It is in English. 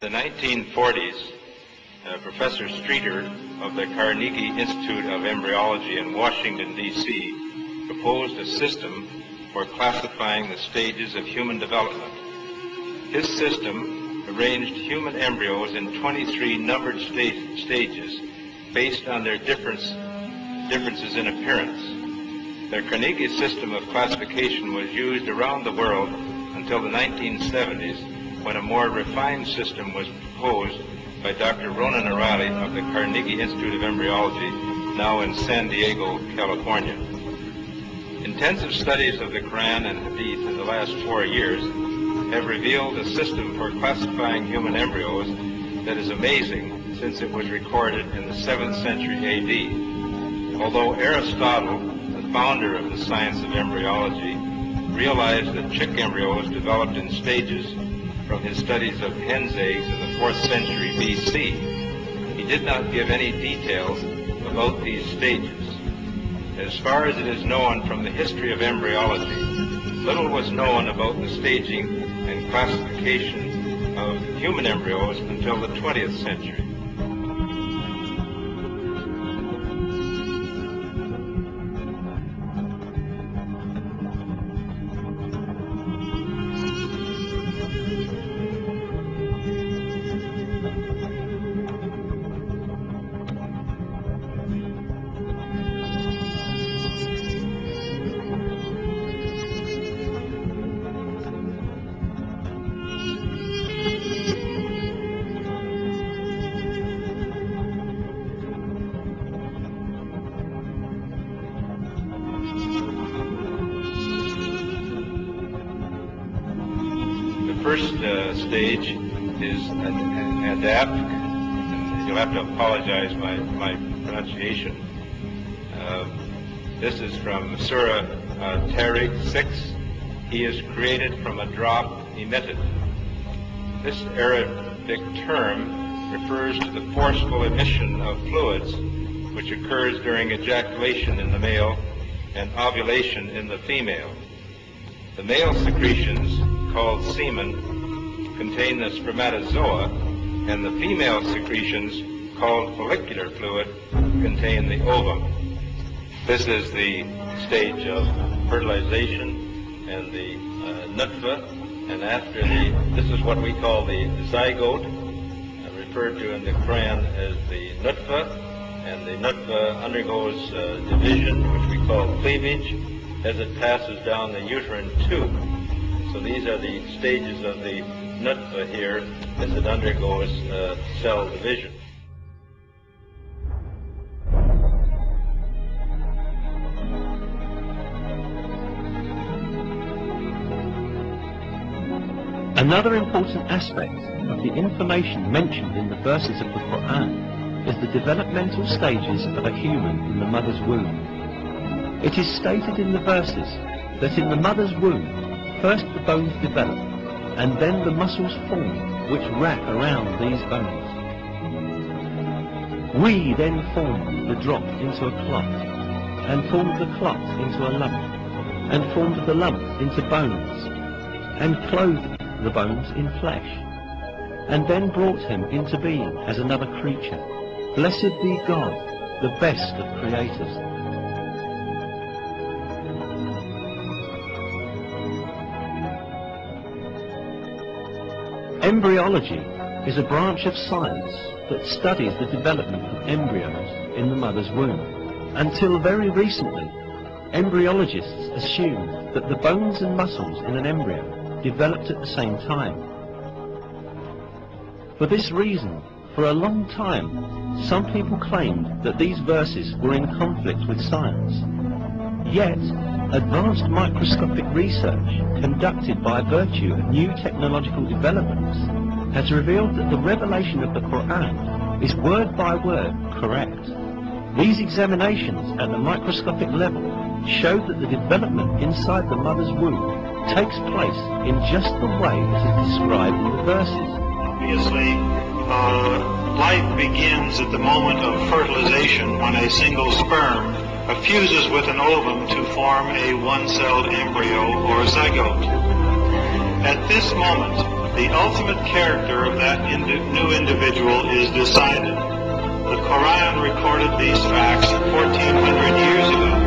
In the 1940s, Professor Streeter of the Carnegie Institute of Embryology in Washington, D.C., proposed a system for classifying the stages of human development. His system arranged human embryos in 23 numbered stages based on their differences in appearance. The Carnegie system of classification was used around the world until the 1970s, when a more refined system was proposed by Dr. Ronan O'Reilly of the Carnegie Institute of Embryology, now in San Diego, California. Intensive studies of the Quran and Hadith in the last 4 years have revealed a system for classifying human embryos that is amazing, since it was recorded in the 7th century A.D. Although Aristotle, the founder of the science of embryology, realized that chick embryos developed in stages from his studies of hen's eggs in the 4th century B.C., he did not give any details about these stages. As far as it is known from the history of embryology, little was known about the staging and classification of human embryos until the 20th century. First stage is adapt, and you'll have to apologize my pronunciation. This is from Surah Tariq 6. He is created from a drop emitted. This Arabic term refers to the forceful emission of fluids which occurs during ejaculation in the male and ovulation in the female. The male secretions, called semen, contain the spermatozoa, and the female secretions, called follicular fluid, contain the ovum. This is the stage of fertilization and the nutfa, and after this is what we call the zygote, referred to in the Quran as the nutfa, and the nutfa undergoes division, which we call cleavage, as it passes down the uterine tube. So these are the stages of the nutfa here as it undergoes cell division. Another important aspect of the information mentioned in the verses of the Quran is the developmental stages of a human in the mother's womb. It is stated in the verses that in the mother's womb, first the bones develop, and then the muscles form which wrap around these bones. We then formed the drop into a clot, and formed the clot into a lump, and formed the lump into bones, and clothed the bones in flesh, and then brought him into being as another creature. Blessed be God, the best of creators. Embryology is a branch of science that studies the development of embryos in the mother's womb. Until very recently, embryologists assumed that the bones and muscles in an embryo developed at the same time. For this reason, for a long time, some people claimed that these verses were in conflict with science. Yet, advanced microscopic research conducted by virtue of new technological developments has revealed that the revelation of the Quran is word by word correct. These examinations at the microscopic level show that the development inside the mother's womb takes place in just the way that is described in the verses. Obviously, life begins at the moment of fertilization when a single sperm fuses with an ovum to form a one-celled embryo or zygote. At this moment, the ultimate character of that new individual is decided. The Quran recorded these facts 1400 years ago.